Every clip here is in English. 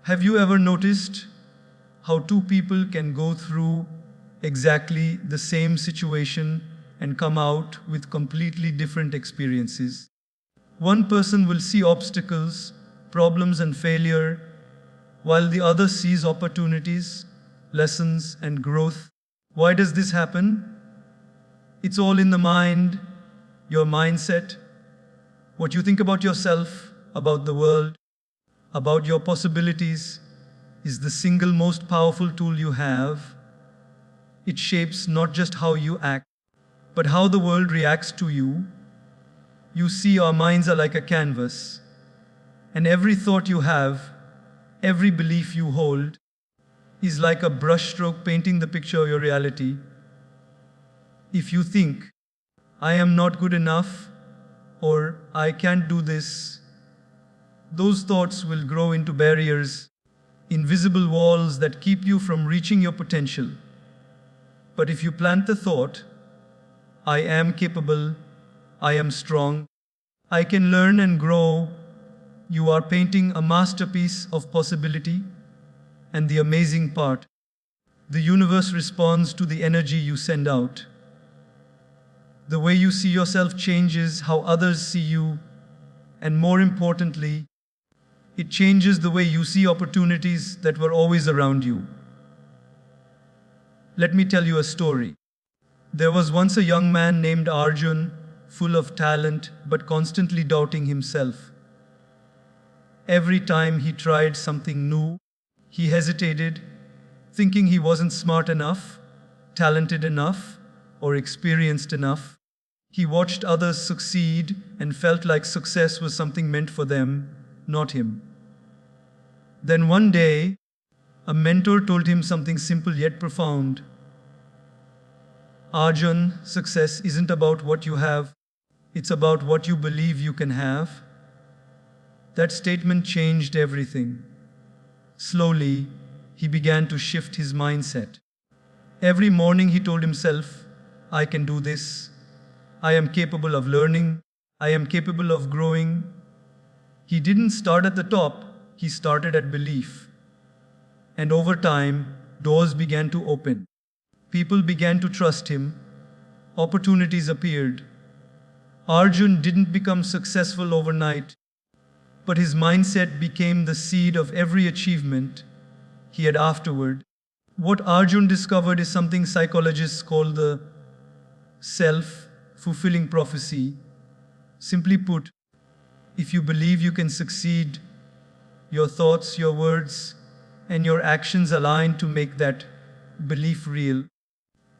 Have you ever noticed how two people can go through exactly the same situation and come out with completely different experiences? One person will see obstacles, problems, and failure, while the other sees opportunities, lessons, and growth. Why does this happen? It's all in the mind, your mindset, what you think about yourself, about the world, about your possibilities is the single most powerful tool you have. It shapes not just how you act, but how the world reacts to you. You see, our minds are like a canvas, and every thought you have, every belief you hold, is like a brushstroke painting the picture of your reality. If you think, I am not good enough, or I can't do this, those thoughts will grow into barriers, invisible walls that keep you from reaching your potential. But if you plant the thought, I am capable, I am strong, I can learn and grow, you are painting a masterpiece of possibility. And the amazing part, the universe responds to the energy you send out. The way you see yourself changes how others see you, and more importantly, it changes the way you see opportunities that were always around you. Let me tell you a story. There was once a young man named Arjun, full of talent but constantly doubting himself. Every time he tried something new, he hesitated, thinking he wasn't smart enough, talented enough, or experienced enough. He watched others succeed and felt like success was something meant for them, not him. Then one day, a mentor told him something simple yet profound. Arjun, success isn't about what you have, it's about what you believe you can have. That statement changed everything. Slowly, he began to shift his mindset. Every morning he told himself, I can do this. I am capable of learning. I am capable of growing. He didn't start at the top, he started at belief. And over time, doors began to open. People began to trust him. Opportunities appeared. Arjun didn't become successful overnight, but his mindset became the seed of every achievement he had afterward. What Arjun discovered is something psychologists call the self-fulfilling prophecy. Simply put, if you believe you can succeed, your thoughts, your words, and your actions align to make that belief real.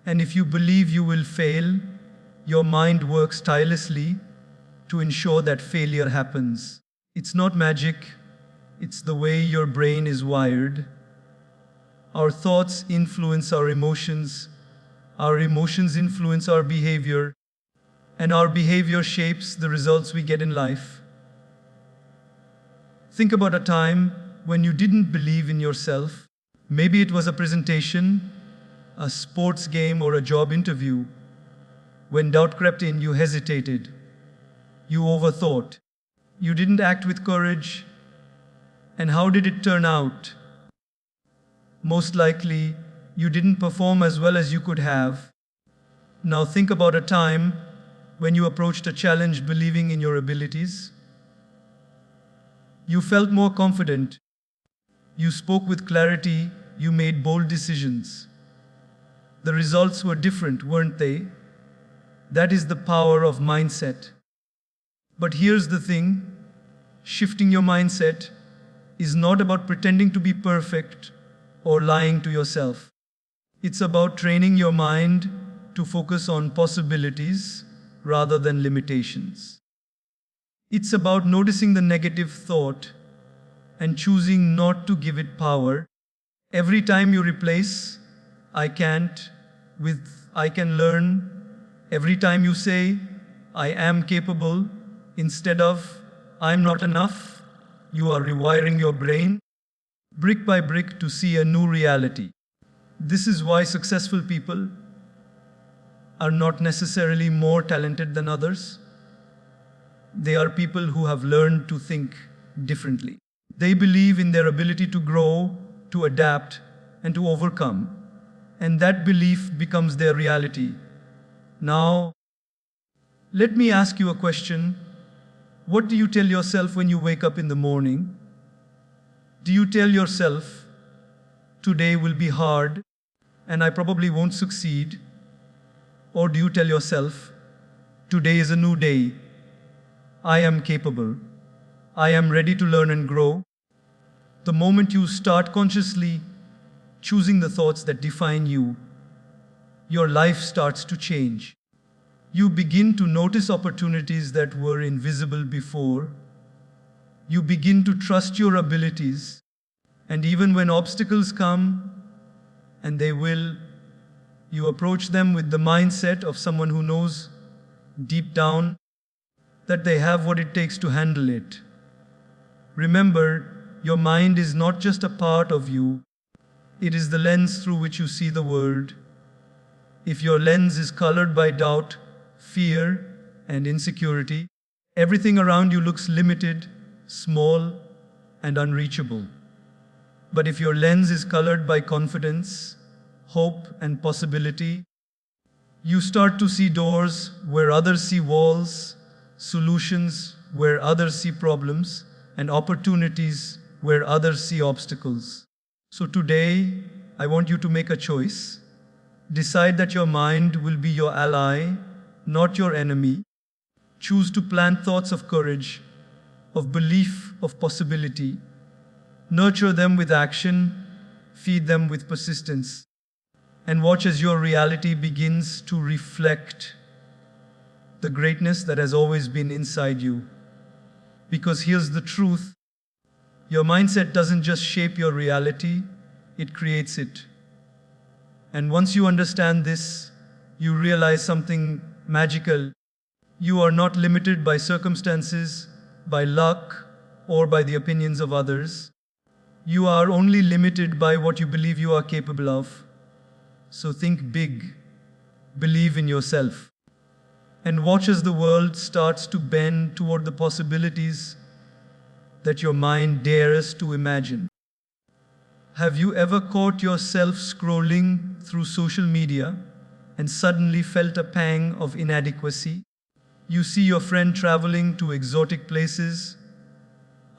And if you believe you will fail, your mind works tirelessly to ensure that failure happens. It's not magic, it's the way your brain is wired. Our thoughts influence our emotions influence our behavior, and our behavior shapes the results we get in life. Think about a time when you didn't believe in yourself. Maybe it was a presentation, a sports game, or a job interview. When doubt crept in, you hesitated. You overthought. You didn't act with courage. And how did it turn out? Most likely, you didn't perform as well as you could have. Now think about a time when you approached a challenge believing in your abilities. You felt more confident. You spoke with clarity. You made bold decisions. The results were different, weren't they? That is the power of mindset. But here's the thing, shifting your mindset is not about pretending to be perfect or lying to yourself. It's about training your mind to focus on possibilities rather than limitations. It's about noticing the negative thought and choosing not to give it power. Every time you replace I can't with I can learn, every time you say I am capable instead of I'm not enough, you are rewiring your brain brick by brick to see a new reality. This is why successful people are not necessarily more talented than others. They are people who have learned to think differently. They believe in their ability to grow, to adapt, and to overcome. And that belief becomes their reality. Now, let me ask you a question. What do you tell yourself when you wake up in the morning? Do you tell yourself, today will be hard and I probably won't succeed? Or do you tell yourself, today is a new day, I am capable, I am ready to learn and grow? The moment you start consciously choosing the thoughts that define you, your life starts to change. You begin to notice opportunities that were invisible before. You begin to trust your abilities. And even when obstacles come, and they will, you approach them with the mindset of someone who knows deep down that they have what it takes to handle it. Remember, your mind is not just a part of you, it is the lens through which you see the world. If your lens is colored by doubt, fear, and insecurity, everything around you looks limited, small, and unreachable. But if your lens is colored by confidence, hope, and possibility, you start to see doors where others see walls, solutions where others see problems, and opportunities where others see obstacles. So today, I want you to make a choice. Decide that your mind will be your ally, not your enemy. Choose to plant thoughts of courage, of belief, of possibility. Nurture them with action, feed them with persistence, and watch as your reality begins to reflect the greatness that has always been inside you. Because here's the truth, your mindset doesn't just shape your reality, it creates it. And once you understand this, you realize something magical. You are not limited by circumstances, by luck, or by the opinions of others. You are only limited by what you believe you are capable of. So think big, believe in yourself, and watch as the world starts to bend toward the possibilities that your mind dares to imagine. Have you ever caught yourself scrolling through social media and suddenly felt a pang of inadequacy? You see your friend traveling to exotic places,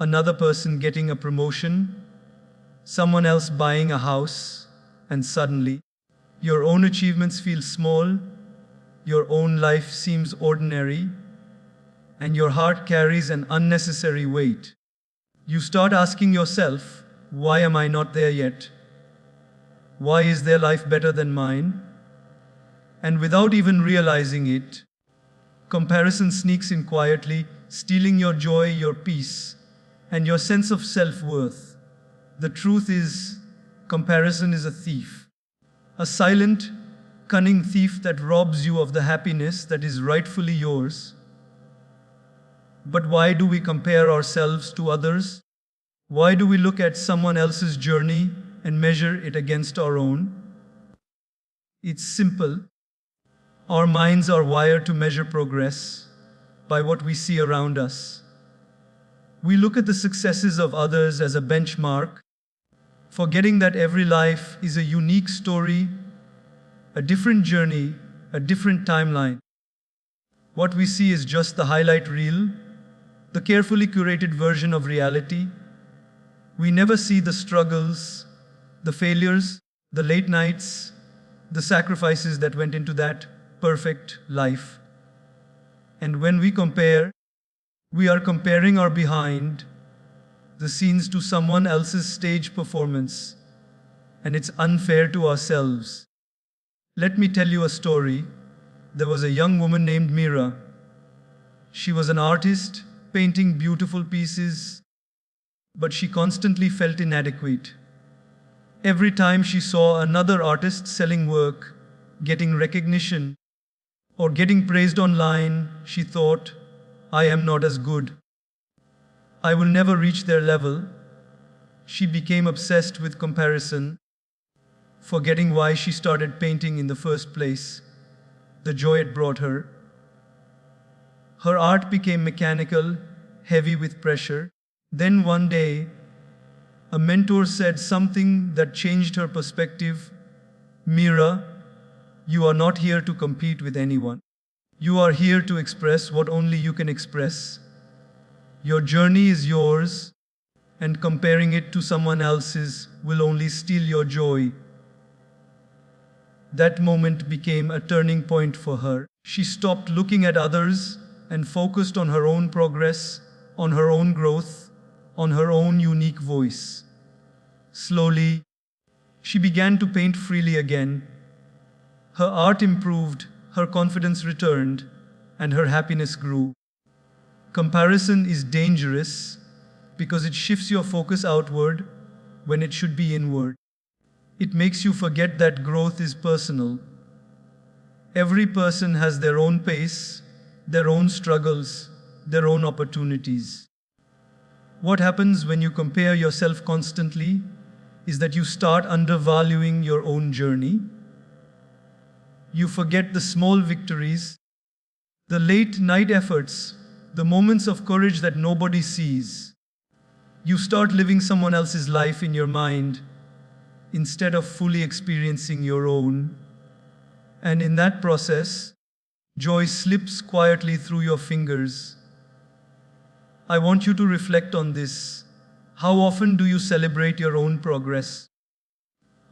another person getting a promotion, someone else buying a house, and suddenly, your own achievements feel small, your own life seems ordinary, and your heart carries an unnecessary weight. You start asking yourself, why am I not there yet? Why is their life better than mine? And without even realizing it, comparison sneaks in quietly, stealing your joy, your peace, and your sense of self-worth. The truth is, comparison is a thief. A silent, cunning thief that robs you of the happiness that is rightfully yours. But why do we compare ourselves to others? Why do we look at someone else's journey and measure it against our own? It's simple. Our minds are wired to measure progress by what we see around us. We look at the successes of others as a benchmark, forgetting that every life is a unique story, a different journey, a different timeline. What we see is just the highlight reel, the carefully curated version of reality. We never see the struggles, the failures, the late nights, the sacrifices that went into that perfect life. And when we compare, we are comparing our behind the scenes to someone else's stage performance, and it's unfair to ourselves. Let me tell you a story. There was a young woman named Mira. She was an artist, painting beautiful pieces, but she constantly felt inadequate. Every time she saw another artist selling work, getting recognition, or getting praised online, she thought, I am not as good. I will never reach their level. She became obsessed with comparison, forgetting why she started painting in the first place, the joy it brought her. Her art became mechanical, heavy with pressure. Then one day, A mentor said something that changed her perspective. Mira, you are not here to compete with anyone. You are here to express what only you can express. Your journey is yours, and comparing it to someone else's will only steal your joy. That moment became a turning point for her. She stopped looking at others and focused on her own progress, on her own growth, on her own unique voice. Slowly, she began to paint freely again. Her art improved, her confidence returned, and her happiness grew. Comparison is dangerous because it shifts your focus outward when it should be inward. It makes you forget that growth is personal. Every person has their own pace, their own struggles, their own opportunities. What happens when you compare yourself constantly is that you start undervaluing your own journey. You forget the small victories, the late night efforts, the moments of courage that nobody sees. You start living someone else's life in your mind instead of fully experiencing your own. And in that process, joy slips quietly through your fingers. I want you to reflect on this. How often do you celebrate your own progress?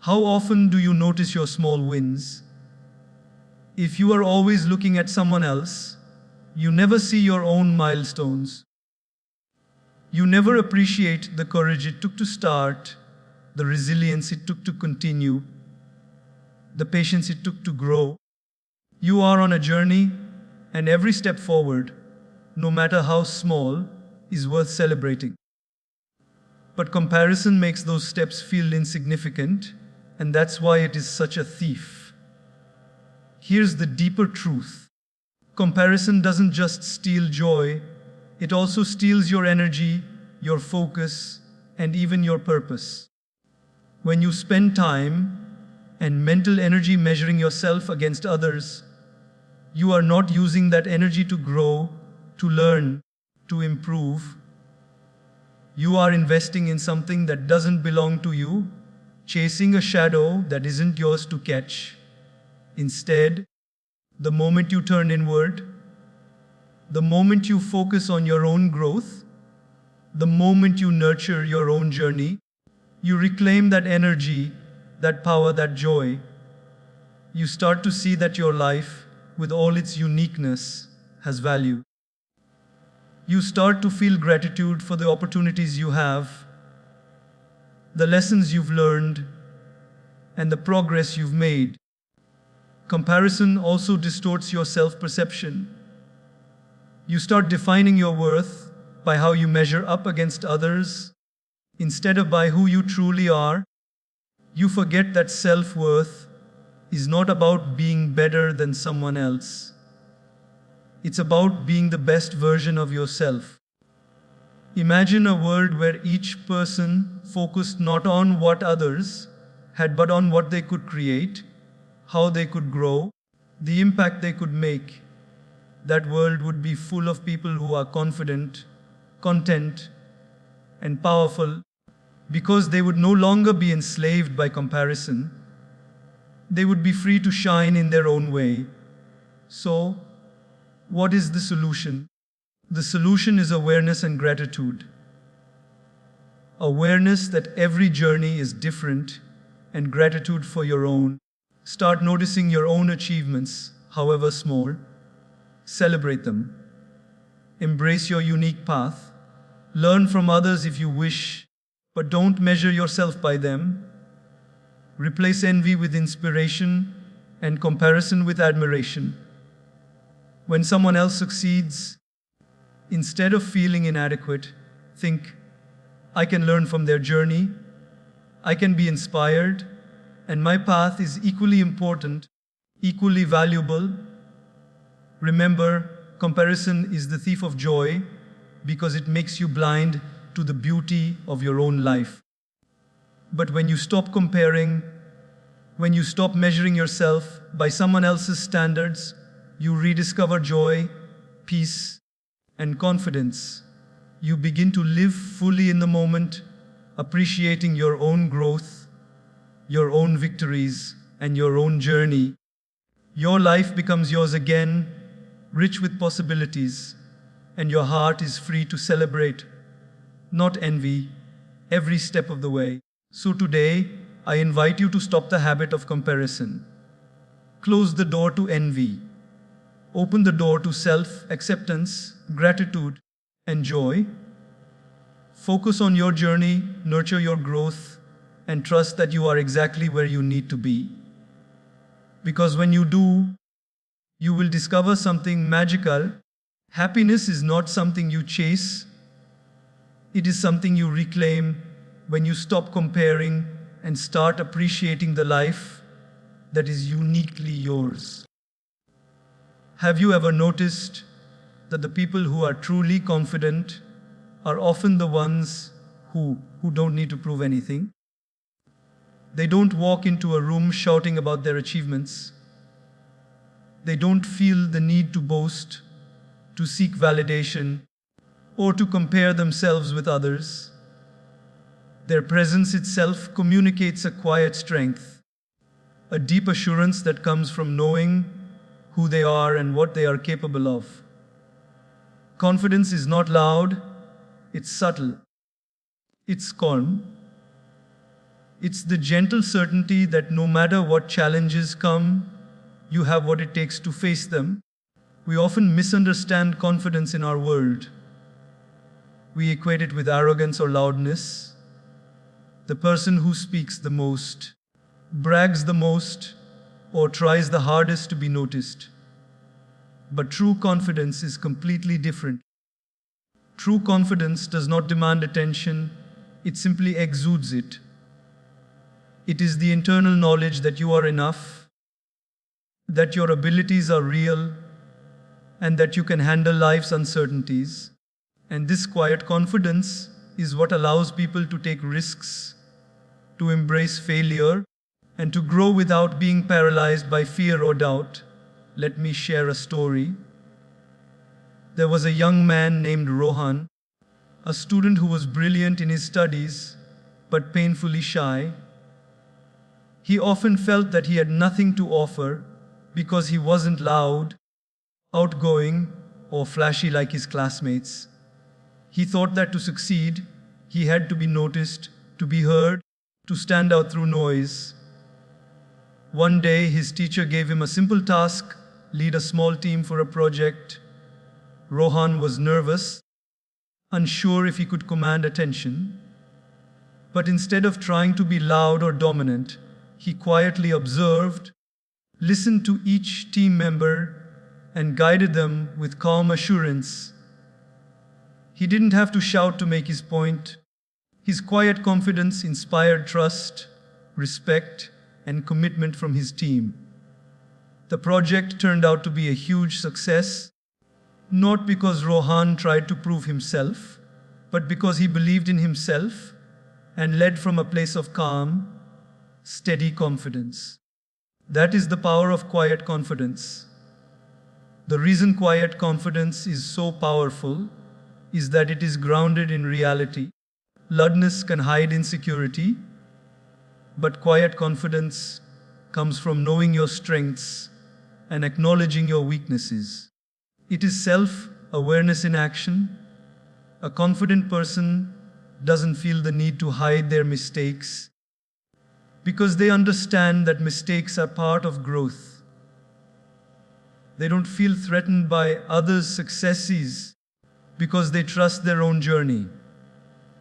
How often do you notice your small wins? If you are always looking at someone else, you never see your own milestones. You never appreciate the courage it took to start, the resilience it took to continue, the patience it took to grow. You are on a journey, and every step forward, no matter how small, is worth celebrating. But comparison makes those steps feel insignificant, and that's why it is such a thief. Here's the deeper truth. Comparison doesn't just steal joy, it also steals your energy, your focus, and even your purpose. When you spend time and mental energy measuring yourself against others, you are not using that energy to grow, to learn, to improve. You are investing in something that doesn't belong to you, chasing a shadow that isn't yours to catch. Instead, the moment you turn inward, the moment you focus on your own growth, the moment you nurture your own journey, you reclaim that energy, that power, that joy. You start to see that your life, with all its uniqueness, has value. You start to feel gratitude for the opportunities you have, the lessons you've learned, and the progress you've made. Comparison also distorts your self-perception. You start defining your worth by how you measure up against others, instead of by who you truly are. You forget that self-worth is not about being better than someone else. It's about being the best version of yourself. Imagine a world where each person focused not on what others had, but on what they could create, how they could grow, the impact they could make. That world would be full of people who are confident, content, and powerful, because they would no longer be enslaved by comparison. They would be free to shine in their own way. So, what is the solution? The solution is awareness and gratitude. Awareness that every journey is different, and gratitude for your own. Start noticing your own achievements, however small. Celebrate them. Embrace your unique path. Learn from others if you wish, but don't measure yourself by them. Replace envy with inspiration and comparison with admiration. When someone else succeeds, instead of feeling inadequate, think, I can learn from their journey, I can be inspired, and my path is equally important, equally valuable. Remember, comparison is the thief of joy because it makes you blind to the beauty of your own life. But when you stop comparing, when you stop measuring yourself by someone else's standards, you rediscover joy, peace, and confidence. You begin to live fully in the moment, appreciating your own growth, your own victories, and your own journey, your life becomes yours again, rich with possibilities, and your heart is free to celebrate, not envy, every step of the way. So today, I invite you to stop the habit of comparison. Close the door to envy. Open the door to self-acceptance, gratitude, and joy. Focus on your journey, nurture your growth, and trust that you are exactly where you need to be. Because when you do, you will discover something magical. Happiness is not something you chase, it is something you reclaim when you stop comparing and start appreciating the life that is uniquely yours. Have you ever noticed that the people who are truly confident are often the ones who don't need to prove anything? They don't walk into a room shouting about their achievements. They don't feel the need to boast, to seek validation, or to compare themselves with others. Their presence itself communicates a quiet strength, a deep assurance that comes from knowing who they are and what they are capable of. Confidence is not loud, it's subtle. It's calm. It's the gentle certainty that no matter what challenges come, you have what it takes to face them. We often misunderstand confidence in our world. We equate it with arrogance or loudness. The person who speaks the most, brags the most, or tries the hardest to be noticed. But true confidence is completely different. True confidence does not demand attention, it simply exudes it. It is the internal knowledge that you are enough, that your abilities are real, and that you can handle life's uncertainties. And this quiet confidence is what allows people to take risks, to embrace failure, and to grow without being paralyzed by fear or doubt. Let me share a story. There was a young man named Rohan, a student who was brilliant in his studies, but painfully shy. He often felt that he had nothing to offer because he wasn't loud, outgoing, or flashy like his classmates. He thought that to succeed, he had to be noticed, to be heard, to stand out through noise. One day, his teacher gave him a simple task: lead a small team for a project. Rohan was nervous, unsure if he could command attention. But instead of trying to be loud or dominant, he quietly observed, listened to each team member, and guided them with calm assurance. He didn't have to shout to make his point. His quiet confidence inspired trust, respect, and commitment from his team. The project turned out to be a huge success, not because Rohan tried to prove himself, but because he believed in himself and led from a place of calm, steady confidence. That is the power of quiet confidence. The reason quiet confidence is so powerful is that it is grounded in reality. Loudness can hide insecurity, but quiet confidence comes from knowing your strengths and acknowledging your weaknesses. It is self-awareness in action. A confident person doesn't feel the need to hide their mistakes because they understand that mistakes are part of growth. They don't feel threatened by others' successes because they trust their own journey.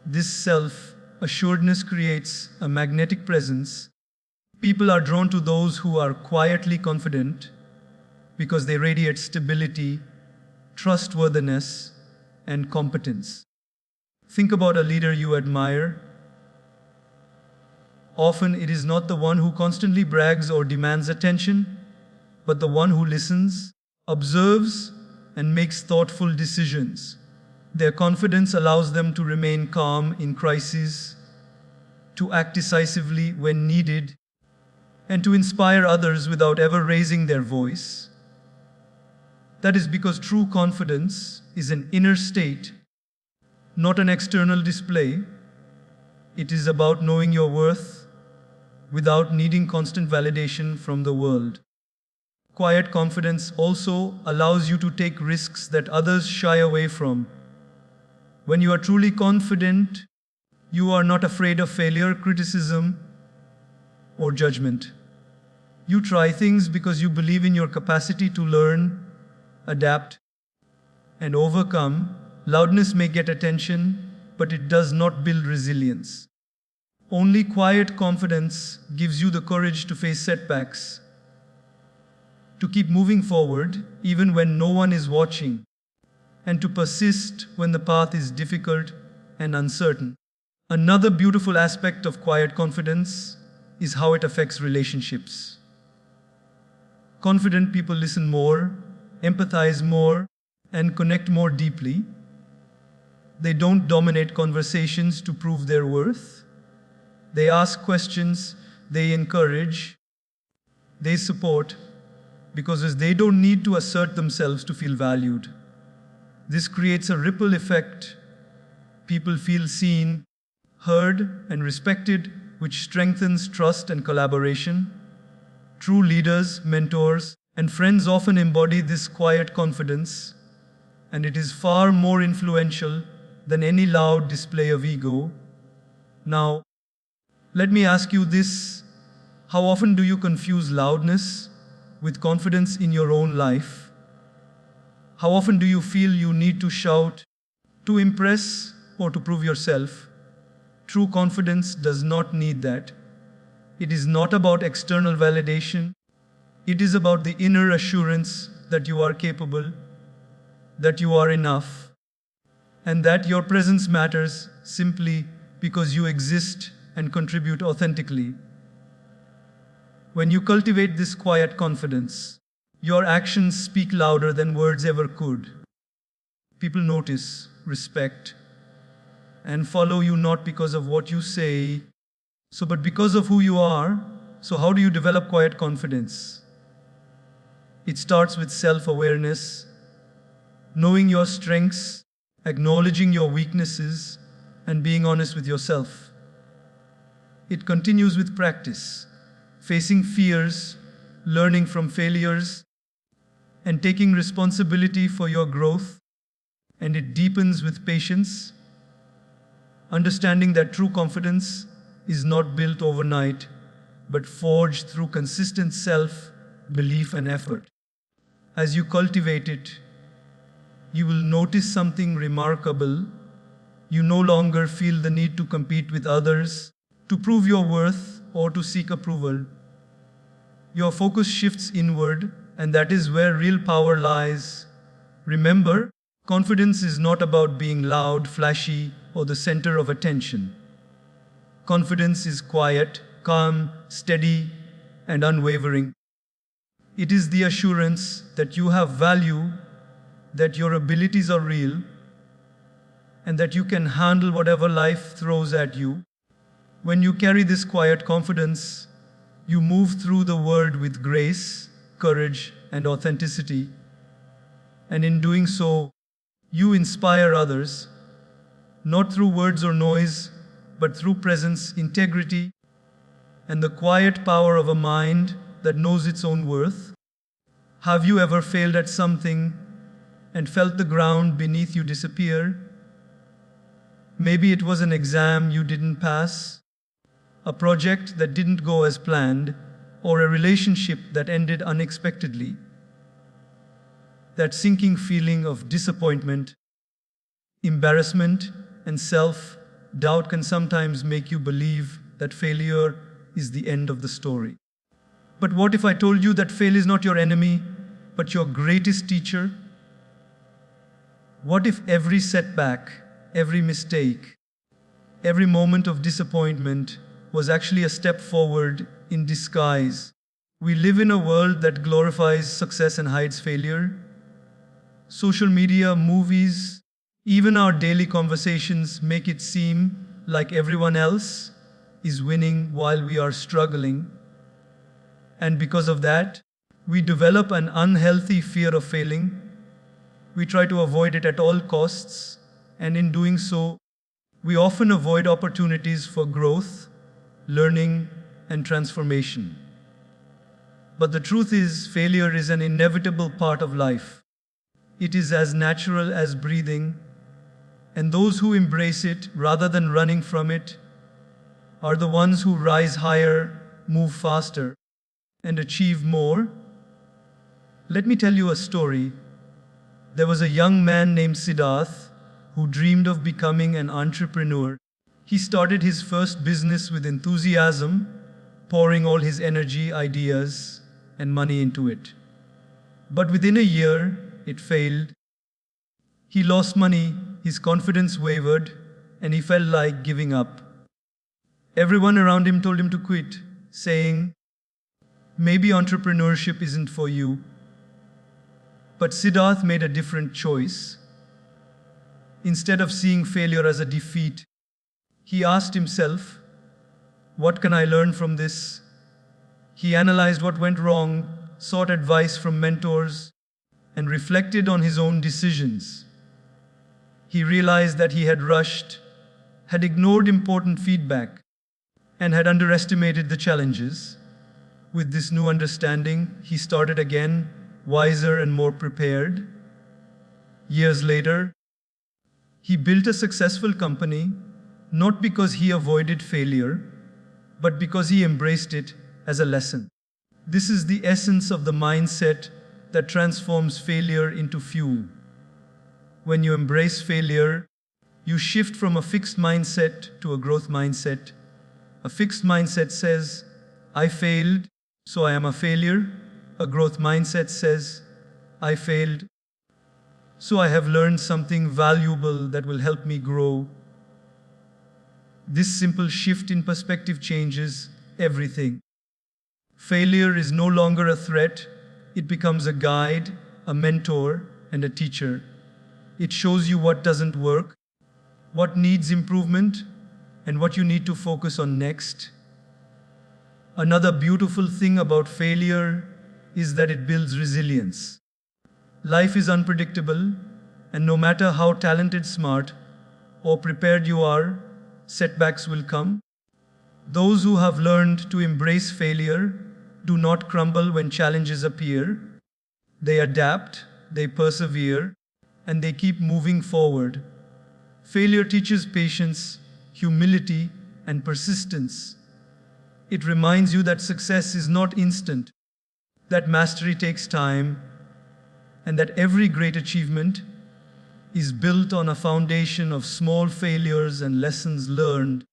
This self-assuredness creates a magnetic presence. People are drawn to those who are quietly confident because they radiate stability, trustworthiness, and competence. Think about a leader you admire. Often it is not the one who constantly brags or demands attention, but the one who listens, observes, and makes thoughtful decisions. Their confidence allows them to remain calm in crises, to act decisively when needed, and to inspire others without ever raising their voice. That is because true confidence is an inner state, not an external display. It is about knowing your worth without needing constant validation from the world. Quiet confidence also allows you to take risks that others shy away from. When you are truly confident, you are not afraid of failure, criticism, or judgment. You try things because you believe in your capacity to learn, adapt, and overcome. Loudness may get attention, but it does not build resilience. Only quiet confidence gives you the courage to face setbacks, to keep moving forward even when no one is watching, and to persist when the path is difficult and uncertain. Another beautiful aspect of quiet confidence is how it affects relationships. Confident people listen more, empathize more, and connect more deeply. They don't dominate conversations to prove their worth. They ask questions, they encourage, they support, because they don't need to assert themselves to feel valued. This creates a ripple effect. People feel seen, heard, and respected, which strengthens trust and collaboration. True leaders, mentors, and friends often embody this quiet confidence, and it is far more influential than any loud display of ego. Now, let me ask you this: how often do you confuse loudness with confidence in your own life? How often do you feel you need to shout, to impress, or to prove yourself? True confidence does not need that. It is not about external validation. It is about the inner assurance that you are capable, that you are enough, and that your presence matters simply because you exist and contribute authentically. When you cultivate this quiet confidence, your actions speak louder than words ever could. People notice, respect, and follow you not because of what you say, but because of who you are. So how do you develop quiet confidence? It starts with self-awareness, knowing your strengths, acknowledging your weaknesses, and being honest with yourself. It continues with practice, facing fears, learning from failures, and taking responsibility for your growth. And it deepens with patience, understanding that true confidence is not built overnight, but forged through consistent self-belief and effort. As you cultivate it, you will notice something remarkable. You no longer feel the need to compete with others, to prove your worth, or to seek approval. Your focus shifts inward, and that is where real power lies. Remember, confidence is not about being loud, flashy, or the center of attention. Confidence is quiet, calm, steady, and unwavering. It is the assurance that you have value, that your abilities are real, and that you can handle whatever life throws at you. When you carry this quiet confidence, you move through the world with grace, courage, and authenticity. And in doing so, you inspire others, not through words or noise, but through presence, integrity, and the quiet power of a mind that knows its own worth. Have you ever failed at something and felt the ground beneath you disappear? Maybe it was an exam you didn't pass, a project that didn't go as planned, or a relationship that ended unexpectedly. That sinking feeling of disappointment, embarrassment, and self-doubt can sometimes make you believe that failure is the end of the story. But what if I told you that failure is not your enemy, but your greatest teacher? What if every setback, every mistake, every moment of disappointment was actually a step forward in disguise? We live in a world that glorifies success and hides failure. Social media, movies, even our daily conversations make it seem like everyone else is winning while we are struggling. And because of that, we develop an unhealthy fear of failing. We try to avoid it at all costs, and in doing so, We often avoid opportunities for growth, learning, and transformation. But the truth is, failure is an inevitable part of life. It is as natural as breathing, and those who embrace it rather than running from it are the ones who rise higher, move faster, and achieve more. Let me tell you a story. There was a young man named Siddharth who dreamed of becoming an entrepreneur. He started his first business with enthusiasm, pouring all his energy, ideas, and money into it. But within a year, it failed. He lost money, his confidence wavered, and he felt like giving up. Everyone around him told him to quit, saying, "Maybe entrepreneurship isn't for you." But Siddharth made a different choice. Instead of seeing failure as a defeat, he asked himself, "What can I learn from this?" He analyzed what went wrong, sought advice from mentors, and reflected on his own decisions. He realized that he had rushed, had ignored important feedback, and had underestimated the challenges. With this new understanding, he started again, wiser and more prepared. Years later, he built a successful company, not because he avoided failure, but because he embraced it as a lesson. This is the essence of the mindset that transforms failure into fuel. When you embrace failure, you shift from a fixed mindset to a growth mindset. A fixed mindset says, "I failed, so I am a failure." A growth mindset says, "I failed, so I have learned something valuable that will help me grow." This simple shift in perspective changes everything. Failure is no longer a threat, it becomes a guide, a mentor, and a teacher. It shows you what doesn't work, what needs improvement, and what you need to focus on next. Another beautiful thing about failure is that it builds resilience. Life is unpredictable, and no matter how talented, smart, or prepared you are, setbacks will come. Those who have learned to embrace failure do not crumble when challenges appear. They adapt, they persevere, and they keep moving forward. Failure teaches patience, humility, and persistence. It reminds you that success is not instant, that mastery takes time, and that every great achievement is built on a foundation of small failures and lessons learned.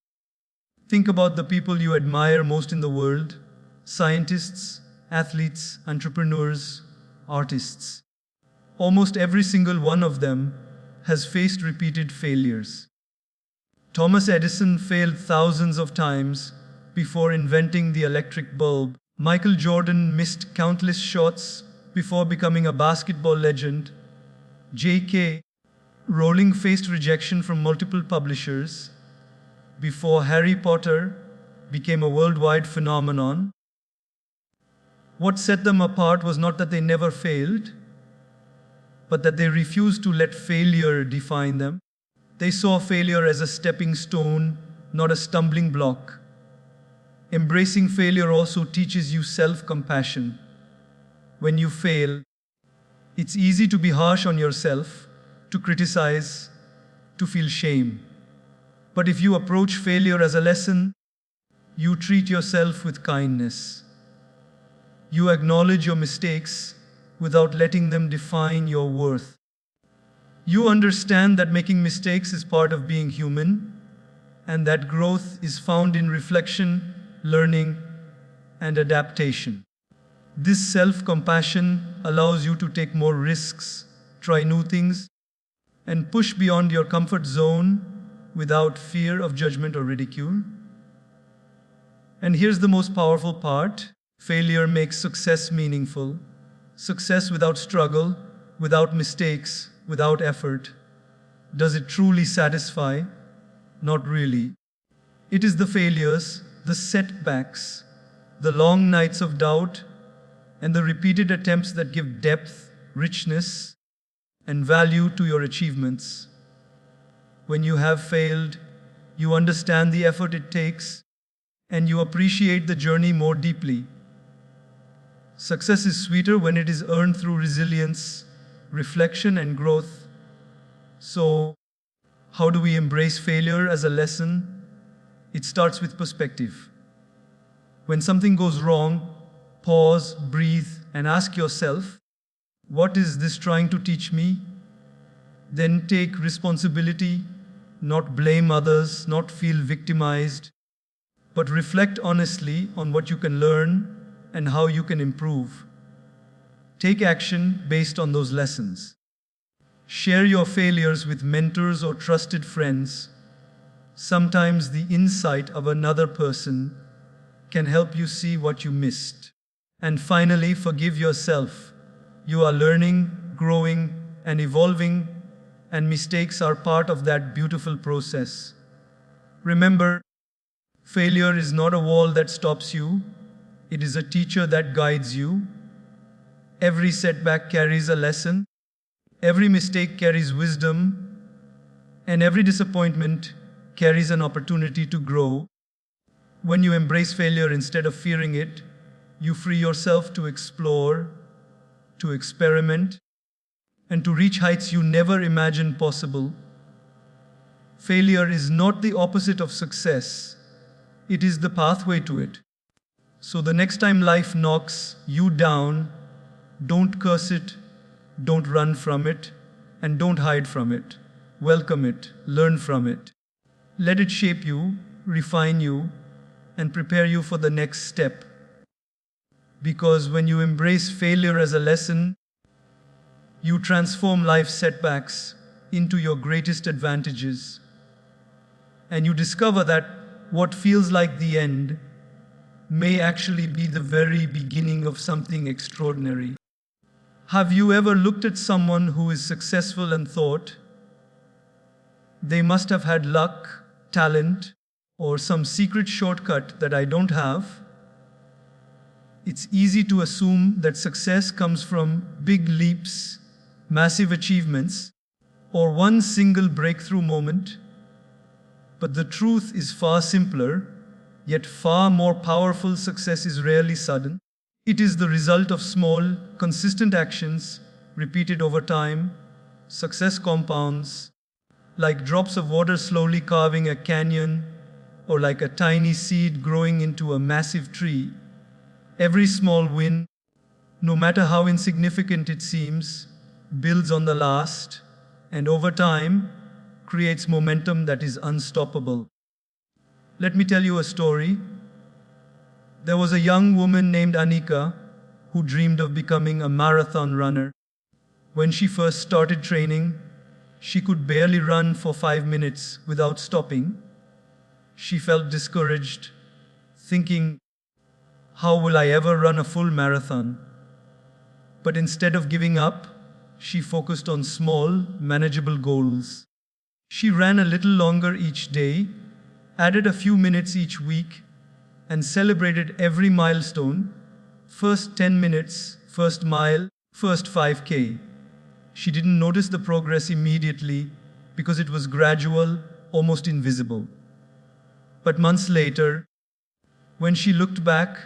Think about the people you admire most in the world: scientists, athletes, entrepreneurs, artists. Almost every single one of them has faced repeated failures. Thomas Edison failed thousands of times before inventing the electric bulb. Michael Jordan missed countless shots before becoming a basketball legend. J.K. Rowling faced rejection from multiple publishers before Harry Potter became a worldwide phenomenon. What set them apart was not that they never failed, but that they refused to let failure define them. They saw failure as a stepping stone, not a stumbling block. Embracing failure also teaches you self-compassion. When you fail, it's easy to be harsh on yourself, to criticize, to feel shame. But if you approach failure as a lesson, you treat yourself with kindness. You acknowledge your mistakes without letting them define your worth. You understand that making mistakes is part of being human, and that growth is found in reflection, learning, and adaptation. This self-compassion allows you to take more risks, try new things, and push beyond your comfort zone without fear of judgment or ridicule. And here's the most powerful part: failure makes success meaningful. Success without struggle, without mistakes, without effort. Does it truly satisfy? Not really. It is the failures, the setbacks, the long nights of doubt, and the repeated attempts that give depth, richness, and value to your achievements. When you have failed, You understand the effort it takes, and you appreciate the journey more deeply. Success is sweeter when it is earned through resilience, reflection, and growth. So, how do we embrace failure as a lesson? It starts with perspective. When something goes wrong, pause, breathe, and ask yourself, what is this trying to teach me? Then take responsibility, not blame others, not feel victimized, but reflect honestly on what you can learn and how you can improve. Take action based on those lessons. Share your failures with mentors or trusted friends. Sometimes the insight of another person can help you see what you missed. And finally, forgive yourself. You are learning, growing, and evolving, and mistakes are part of that beautiful process. Remember, failure is not a wall that stops you, it is a teacher that guides you. Every setback carries a lesson, every mistake carries wisdom, and every disappointment carries an opportunity to grow. When you embrace failure instead of fearing it, you free yourself to explore, to experiment, and to reach heights you never imagined possible. Failure is not the opposite of success, it is the pathway to it. So the next time life knocks you down, don't curse it, don't run from it, and don't hide from it. Welcome it, learn from it. Let it shape you, refine you, and prepare you for the next step. Because when you embrace failure as a lesson, you transform life's setbacks into your greatest advantages. And you discover that what feels like the end may actually be the very beginning of something extraordinary. Have you ever looked at someone who is successful and thought, they must have had luck, talent, or some secret shortcut that I don't have? It's easy to assume that success comes from big leaps, massive achievements, or one single breakthrough moment. But the truth is far simpler, yet far more powerful. Success is rarely sudden. It is the result of small, consistent actions repeated over time. Success compounds, like drops of water slowly carving a canyon, or like a tiny seed growing into a massive tree. Every small win, no matter how insignificant it seems, builds on the last, and over time, creates momentum that is unstoppable. Let me tell you a story. There was a young woman named Anika who dreamed of becoming a marathon runner. When she first started training, she could barely run for 5 minutes without stopping. She felt discouraged, thinking, how will I ever run a full marathon? But instead of giving up, she focused on small, manageable goals. She ran a little longer each day, added a few minutes each week, and celebrated every milestone: first 10 minutes, first mile, first 5K. She didn't notice the progress immediately because it was gradual, almost invisible. But months later, when she looked back,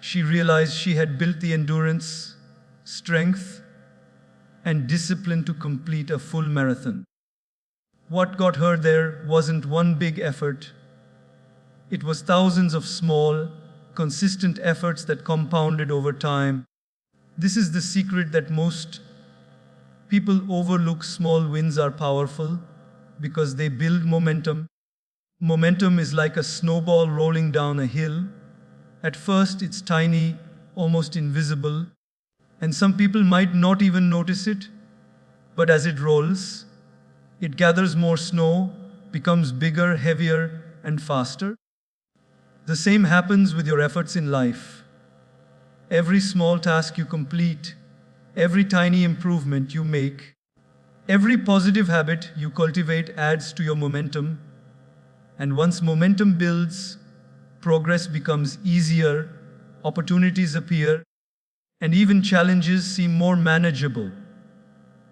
she realized she had built the endurance, strength, and discipline to complete a full marathon. What got her there wasn't one big effort. It was thousands of small, consistent efforts that compounded over time. This is the secret that most people overlook. Small wins are powerful because they build momentum. Momentum is like a snowball rolling down a hill. At first, it's tiny, almost invisible, and some people might not even notice it. But as it rolls, it gathers more snow, becomes bigger, heavier, and faster. The same happens with your efforts in life. Every small task you complete, every tiny improvement you make, every positive habit you cultivate adds to your momentum. And once momentum builds, progress becomes easier, opportunities appear, and even challenges seem more manageable.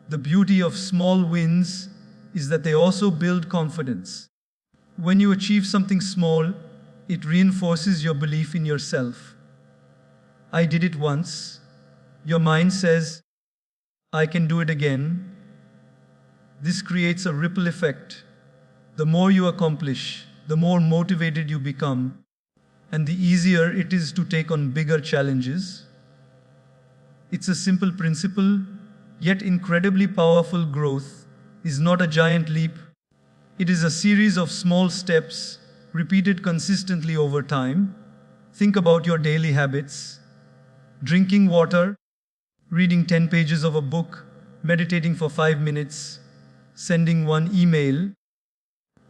The beauty of small wins is that they also build confidence. When you achieve something small, it reinforces your belief in yourself. I did it once. Your mind says, I can do it again. This creates a ripple effect. The more you accomplish, the more motivated you become, and the easier it is to take on bigger challenges. It's a simple principle, yet incredibly powerful. Growth is not a giant leap. It is a series of small steps repeated consistently over time. Think about your daily habits: drinking water, reading 10 pages of a book, meditating for 5 minutes, sending one email,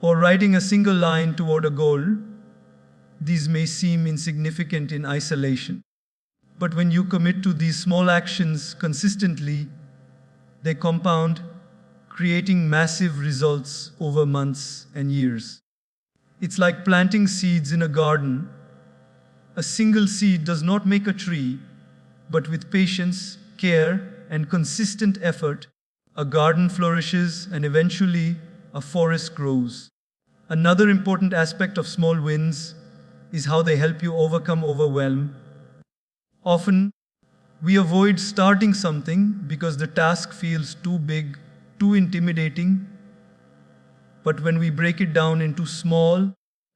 or writing a single line toward a goal. These may seem insignificant in isolation, but when you commit to these small actions consistently, they compound, creating massive results over months and years. It's like planting seeds in a garden. A single seed does not make a tree, but with patience, care, and consistent effort, a garden flourishes and eventually a forest grows. Another important aspect of small wins is how they help you overcome overwhelm. Often, we avoid starting something because the task feels too big, too intimidating. But when we break it down into small,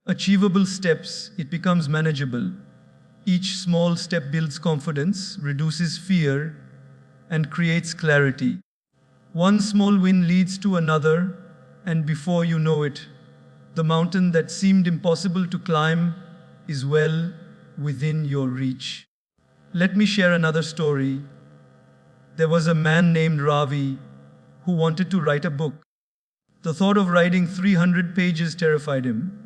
achievable steps, it becomes manageable. Each small step builds confidence, reduces fear, and creates clarity. One small win leads to another, and before you know it, the mountain that seemed impossible to climb is well within your reach. Let me share another story. There was a man named Ravi who wanted to write a book. The thought of writing 300 pages terrified him.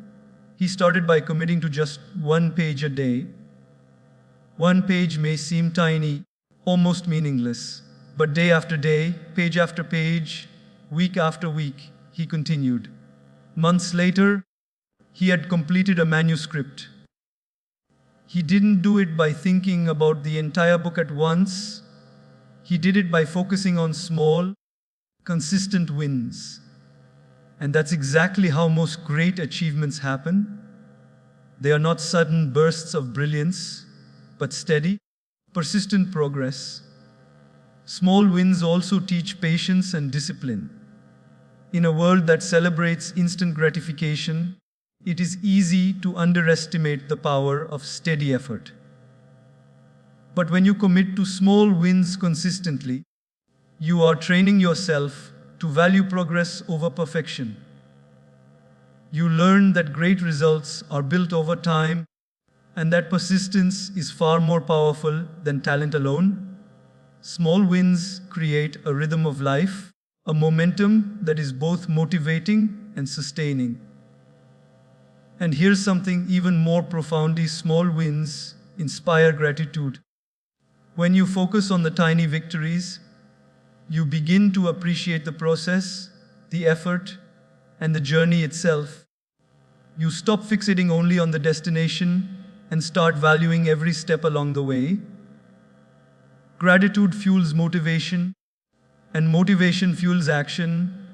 He started by committing to just one page a day. One page may seem tiny, almost meaningless, but day after day, page after page, week after week, he continued. Months later, he had completed a manuscript. He didn't do it by thinking about the entire book at once. He did it by focusing on small, consistent wins. And that's exactly how most great achievements happen. They are not sudden bursts of brilliance, but steady, persistent progress. Small wins also teach patience and discipline. In a world that celebrates instant gratification, it is easy to underestimate the power of steady effort. But when you commit to small wins consistently, you are training yourself to value progress over perfection. You learn that great results are built over time and that persistence is far more powerful than talent alone. Small wins create a rhythm of life, a momentum that is both motivating and sustaining. And here's something even more profoundly: small wins inspire gratitude. When you focus on the tiny victories, you begin to appreciate the process, the effort, and the journey itself. You stop fixating only on the destination and start valuing every step along the way. Gratitude fuels motivation, and motivation fuels action,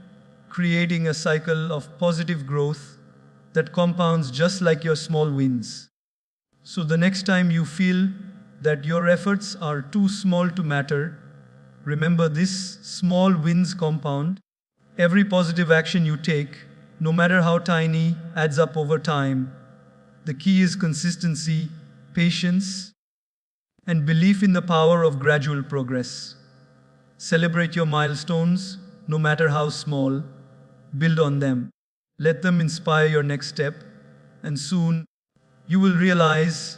creating a cycle of positive growth that compounds just like your small wins. So the next time you feel that your efforts are too small to matter, remember this: small wins compound. Every positive action you take, no matter how tiny, adds up over time. The key is consistency, patience, and belief in the power of gradual progress. Celebrate your milestones, no matter how small. Build on them. Let them inspire your next step, and soon you will realize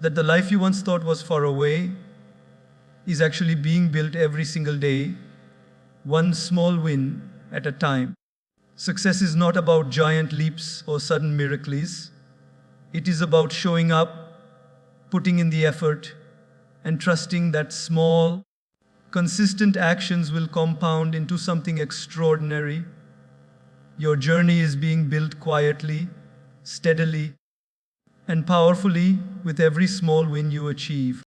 that the life you once thought was far away is actually being built every single day, one small win at a time. Success is not about giant leaps or sudden miracles. It is about showing up, putting in the effort, and trusting that small, consistent actions will compound into something extraordinary. Your journey is being built quietly, steadily, and powerfully with every small win you achieve.